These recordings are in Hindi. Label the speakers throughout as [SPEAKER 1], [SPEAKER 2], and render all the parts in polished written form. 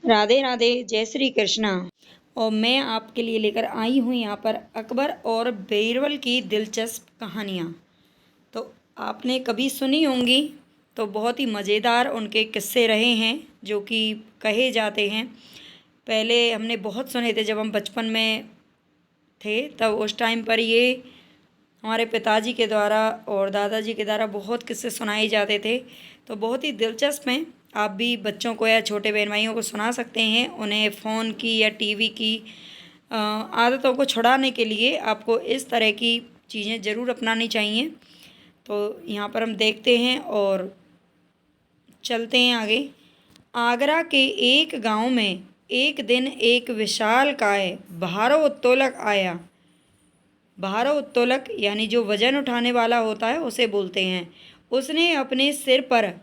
[SPEAKER 1] राधे राधे, जय श्री कृष्णा। और मैं आपके लिए लेकर आई हूँ यहाँ पर अकबर और बीरबल की दिलचस्प कहानियाँ। तो आपने कभी सुनी होंगी, तो बहुत ही मज़ेदार उनके किस्से रहे हैं जो कि कहे जाते हैं। पहले हमने बहुत सुने थे जब हम बचपन में थे, तब उस टाइम पर ये हमारे पिताजी के द्वारा और दादाजी के द्वारा बहुत किस्से सुनाए जाते थे। तो बहुत ही दिलचस्प हैं। आप भी बच्चों को या छोटे बहन भाइयों को सुना सकते हैं। उन्हें फ़ोन की या टीवी की आदतों को छुड़ाने के लिए आपको इस तरह की चीज़ें ज़रूर अपनानी चाहिए। तो यहाँ पर हम देखते हैं और चलते हैं आगे। आगरा के एक गांव में एक दिन एक विशालकाय भारोत्तोलक आया। भारोत्तोलक यानी जो वजन उठाने वाला होता है उसे बोलते हैं। उसने अपने सिर पर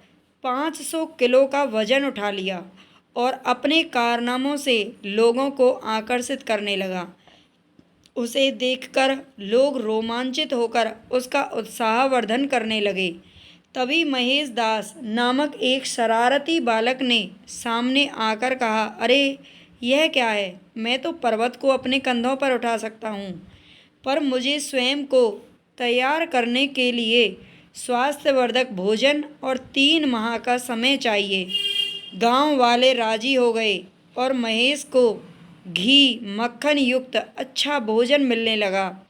[SPEAKER 1] 500 किलो का वजन उठा लिया और अपने कारनामों से लोगों को आकर्षित करने लगा। उसे देखकर लोग रोमांचित होकर उसका उत्साहवर्धन करने लगे। तभी महेश दास नामक एक शरारती बालक ने सामने आकर कहा, अरे यह क्या है? मैं तो पर्वत को अपने कंधों पर उठा सकता हूँ, पर मुझे स्वयं को तैयार करने के लिए स्वास्थ्यवर्धक भोजन और 3 माह का समय चाहिए। गांव वाले राजी हो गए और महेश को घी मक्खन युक्त अच्छा भोजन मिलने लगा।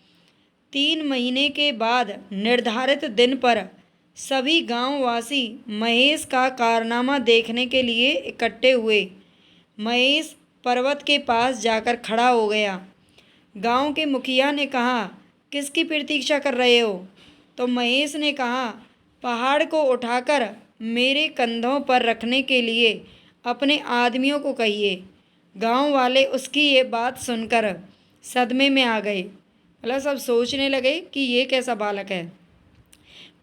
[SPEAKER 1] 3 महीने के बाद निर्धारित दिन पर सभी गांववासी महेश का कारनामा देखने के लिए इकट्ठे हुए। महेश पर्वत के पास जाकर खड़ा हो गया। गांव के मुखिया ने कहा, किसकी प्रतीक्षा कर रहे हो? तो महेश ने कहा, पहाड़ को उठाकर मेरे कंधों पर रखने के लिए अपने आदमियों को कहिए। गांव वाले उसकी ये बात सुनकर सदमे में आ गए। मतलब सब सोचने लगे कि ये कैसा बालक है।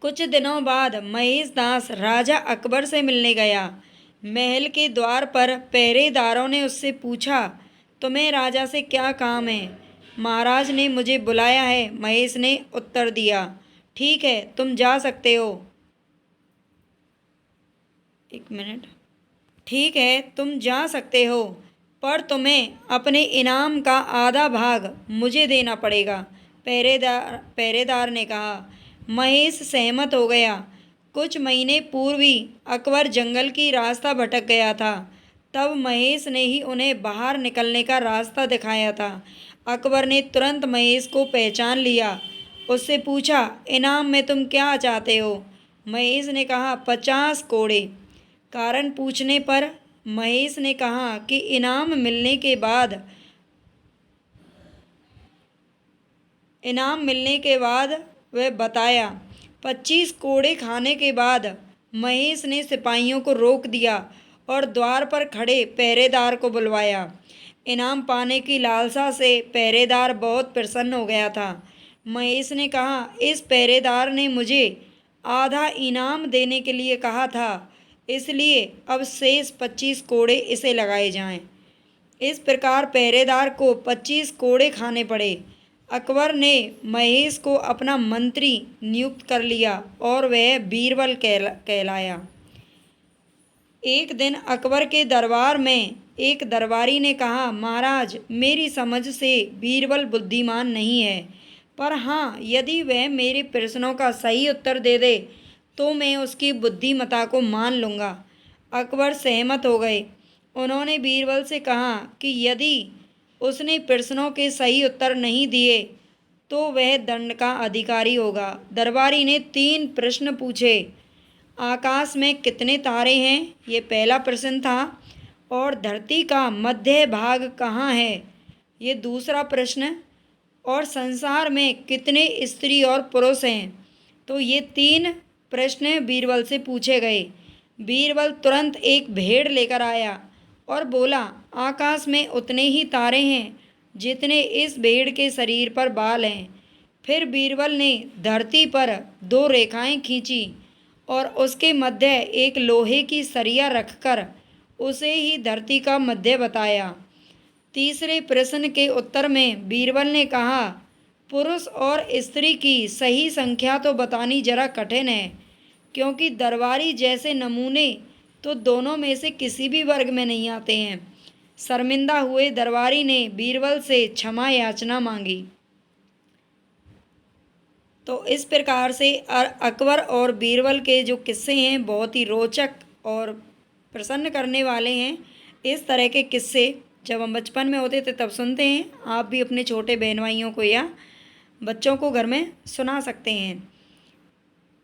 [SPEAKER 1] कुछ दिनों बाद महेश दास राजा अकबर से मिलने गया। महल के द्वार पर पहरेदारों ने उससे पूछा, तुम्हें राजा से क्या काम है? महाराज ने मुझे बुलाया है, महेश ने उत्तर दिया। ठीक है, तुम जा सकते हो। एक मिनट। ठीक है, तुम जा सकते हो, पर तुम्हें अपने इनाम का आधा भाग मुझे देना पड़ेगा, पहरेदार ने कहा। महेश सहमत हो गया। कुछ महीने पूर्व ही अकबर जंगल की रास्ता भटक गया था। तब महेश ने ही उन्हें बाहर निकलने का रास्ता दिखाया था। अकबर ने तुरंत महेश को पहचान लिया। उससे पूछा, इनाम में तुम क्या चाहते हो? महेश ने कहा, 50 कोड़े। कारण पूछने पर महेश ने कहा कि इनाम मिलने के बाद वह बताया। 25 कोड़े खाने के बाद महेश ने सिपाहियों को रोक दिया और द्वार पर खड़े पहरेदार को बुलवाया। इनाम पाने की लालसा से पहरेदार बहुत प्रसन्न हो गया था। महेश ने कहा, इस पहरेदार ने मुझे आधा इनाम देने के लिए कहा था, इसलिए अब शेष 25 कोड़े इसे लगाए जाएं। इस प्रकार पहरेदार को 25 कोड़े खाने पड़े। अकबर ने महेश को अपना मंत्री नियुक्त कर लिया और वह बीरबल कहलाया। एक दिन अकबर के दरबार में एक दरबारी ने कहा, महाराज, मेरी समझ से बीरबल बुद्धिमान नहीं है, पर हाँ, यदि वह मेरे प्रश्नों का सही उत्तर दे दे तो मैं उसकी बुद्धिमत्ता को मान लूँगा। अकबर सहमत हो गए। उन्होंने बीरबल से कहा कि यदि उसने प्रश्नों के सही उत्तर नहीं दिए तो वह दंड का अधिकारी होगा। दरबारी ने 3 प्रश्न पूछे। आकाश में कितने तारे हैं? ये पहला प्रश्न था। और धरती का मध्य भाग कहाँ है? ये दूसरा प्रश्न। और संसार में कितने स्त्री और पुरुष हैं? तो ये 3 प्रश्न बीरबल से पूछे गए। बीरबल तुरंत एक भेड़ लेकर आया और बोला, आकाश में उतने ही तारे हैं जितने इस भेड़ के शरीर पर बाल हैं। फिर बीरबल ने धरती पर 2 रेखाएं खींची और उसके मध्य एक लोहे की सरिया रखकर उसे ही धरती का मध्य बताया। तीसरे प्रश्न के उत्तर में बीरबल ने कहा, पुरुष और स्त्री की सही संख्या तो बतानी जरा कठिन है, क्योंकि दरबारी जैसे नमूने तो दोनों में से किसी भी वर्ग में नहीं आते हैं। शर्मिंदा हुए दरबारी ने बीरबल से क्षमा याचना मांगी। तो इस प्रकार से अकबर और बीरबल के जो किस्से हैं बहुत ही रोचक और प्रसन्न करने वाले हैं। इस तरह के किस्से जब हम बचपन में होते थे तब सुनते हैं। आप भी अपने छोटे बहन भाइयों को या बच्चों को घर में सुना सकते हैं।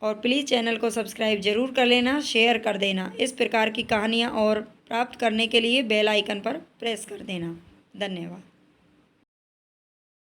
[SPEAKER 1] और प्लीज़ चैनल को सब्सक्राइब ज़रूर कर लेना, शेयर कर देना। इस प्रकार की कहानियाँ और प्राप्त करने के लिए बेल आइकन पर प्रेस कर देना। धन्यवाद।